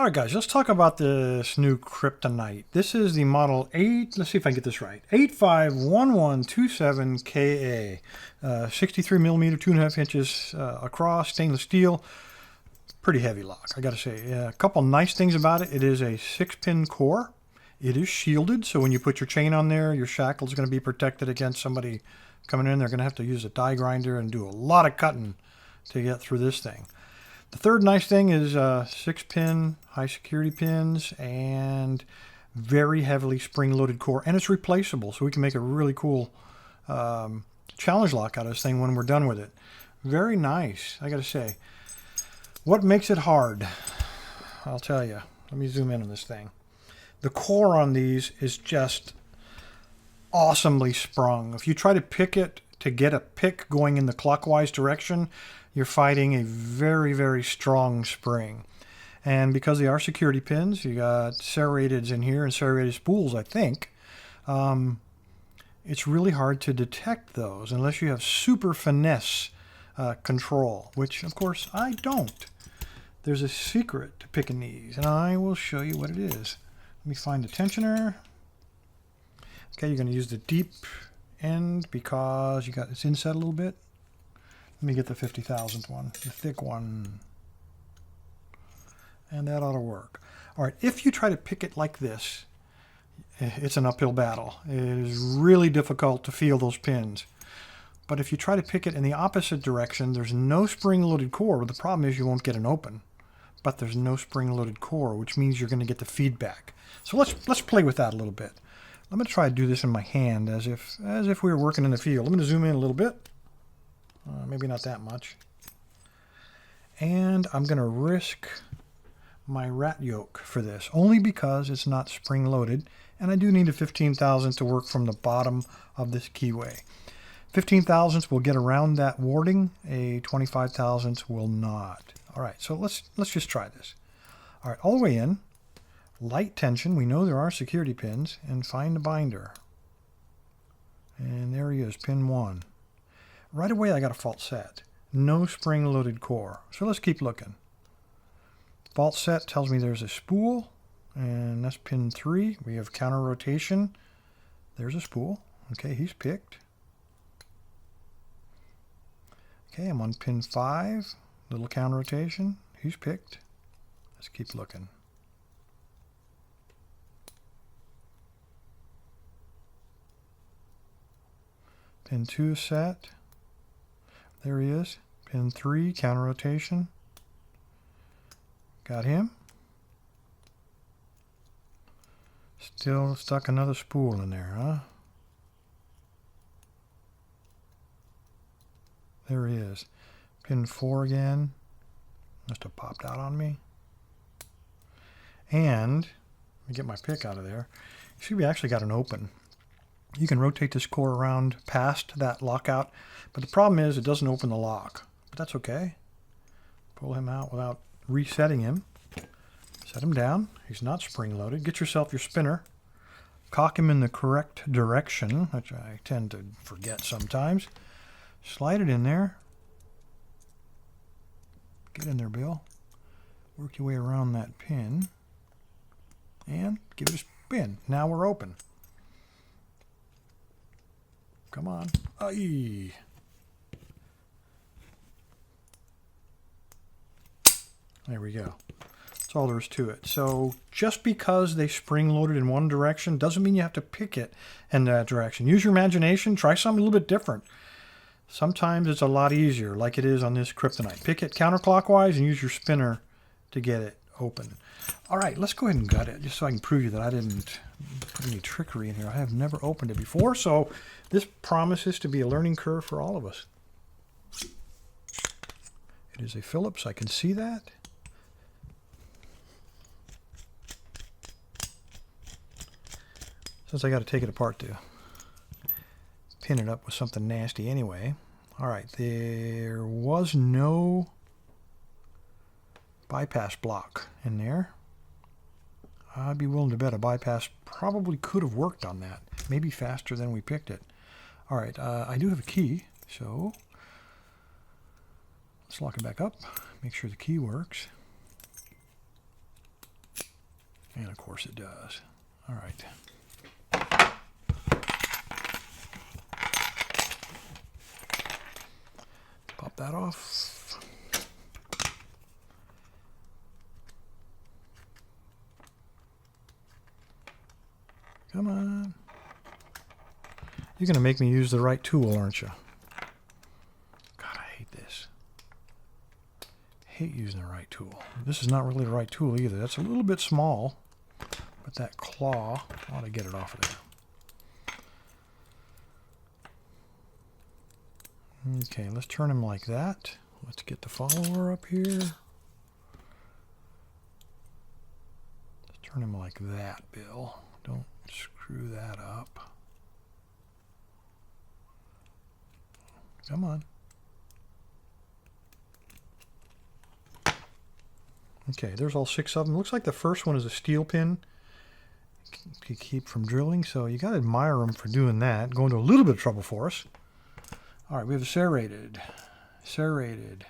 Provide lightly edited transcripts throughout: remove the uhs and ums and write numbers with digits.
All right, guys, let's talk about this new Kryptonite. This is the model 8, let's see if I can get this right, 851127KA. 63 millimeter, 2.5 inches across, stainless steel. Pretty heavy lock, I gotta say. A couple nice things about it. It is a 6-pin core. It is shielded, so when you put your chain on there, your shackle is going to be protected against somebody coming in. They're going to have to use a die grinder and do a lot of cutting to get through this thing. The third nice thing is 6-pin high security pins and very heavily spring-loaded core, and it's replaceable, so we can make a really cool challenge lock out of this thing when we're done with it. Very nice, I gotta say. What makes it hard? I'll tell you. Let me zoom in on this thing. The core on these is just awesomely sprung. If you try to pick it to get a pick going in the clockwise direction, you're fighting a very, very strong spring. And because they are security pins, you got serrateds in here and serrated spools, I think. It's really hard to detect those unless you have super finesse control, which of course I don't. There's a secret to picking these, and I will show you what it is. Let me find the tensioner. Okay, you're going to use the deep end because you got it's inset a little bit. Let me get the 50,000th one, the thick one. And that ought to work. All right, if you try to pick it like this, it's an uphill battle. It is really difficult to feel those pins. But if you try to pick it in the opposite direction, there's no spring-loaded core. The problem is you won't get an open. But there's no spring-loaded core, which means you're going to get the feedback. So let's play with that a little bit. I'm going to try to do this in my hand as if we were working in the field. I'm going to zoom in a little bit. Maybe not that much. And I'm going to risk my rat yoke for this, only because it's not spring-loaded, and I do need a 15,000th to work from the bottom of this keyway. 15,000ths will get around that warding. A 25,000th will not. All right, so let's just try this. All right, all the way in. Light tension. We know there are security pins, and find the binder. And there he is, pin 1. Right away, I got a fault set. No spring-loaded core. So let's keep looking. Fault set tells me there's a spool, and that's pin 3. We have counter rotation. There's a spool. Okay, he's picked. Okay, I'm on pin 5. Little counter rotation. He's picked. Let's keep looking. Pin 2 is set. There he is. Pin 3, counter rotation. Got him. Still stuck another spool in there, huh? There he is. Pin 4 again. Must have popped out on me. And, let me get my pick out of there. You see we actually got an open. You can rotate this core around past that lockout, but the problem is it doesn't open the lock. But that's okay. Pull him out without resetting him. Set him down. He's not spring-loaded. Get yourself your spinner. Cock him in the correct direction, which I tend to forget sometimes. Slide it in there. Get in there, Bill. Work your way around that pin. And give it a spin. Now we're open. Come on. Aye. There we go. That's all there is to it. So just because they spring-loaded in one direction doesn't mean you have to pick it in that direction. Use your imagination. Try something a little bit different. Sometimes it's a lot easier, like it is on this Kryptonite. Pick it counterclockwise and use your spinner to get it open. All right, let's go ahead and gut it, just so I can prove you that I didn't put any trickery in here. I have never opened it before, so this promises to be a learning curve for all of us. It is a Phillips, I can see that. Since I got to take it apart to pin it up with something nasty anyway. All right, there was no bypass block in there. I'd be willing to bet a bypass probably could have worked on that. Maybe faster than we picked it. All right, I do have a key, so let's lock it back up. Make sure the key works. And of course it does. All right. Pop that off. Come on. You're going to make me use the right tool, aren't you? God, I hate this. Hate using the right tool. This is not really the right tool either. That's a little bit small, but that claw ought to get it off of there. Okay, let's turn him like that. Let's get the follower up here. Let's turn him like that, Bill. Don't screw that up. Come on. Okay, there's all 6 of them. Looks like the first one is a steel pin to keep from drilling, so you got to admire them for doing that. Going to a little bit of trouble for us. All right, we have a serrated, standard,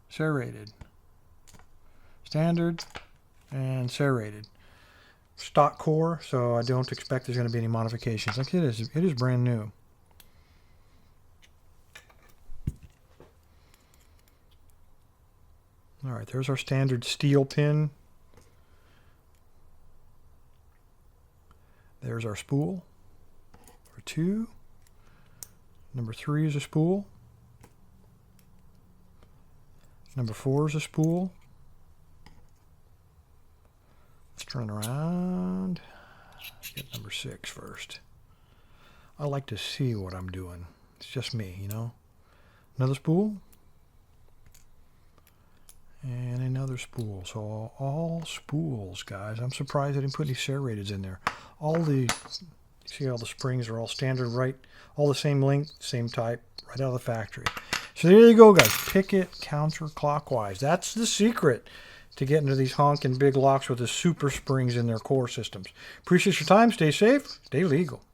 serrated, standard, and serrated. Stock core, so I don't expect there's going to be any modifications. Like it is brand new. All right, there's our standard steel pin. There's our spool. Number 2. Number 3 is a spool. Number 4 is a spool. Let's turn around. Let's get number 6 first. I like to see what I'm doing. It's just me, you know. Another spool. And another spool. So all spools, guys. I'm surprised I didn't put any serrateds in there. See all the springs are all standard, right? All the same length, same type, right out of the factory. So there you go, guys. Pick it counterclockwise. That's the secret to get into these honking big locks with the super springs in their core systems. Appreciate your time. Stay safe. Stay legal.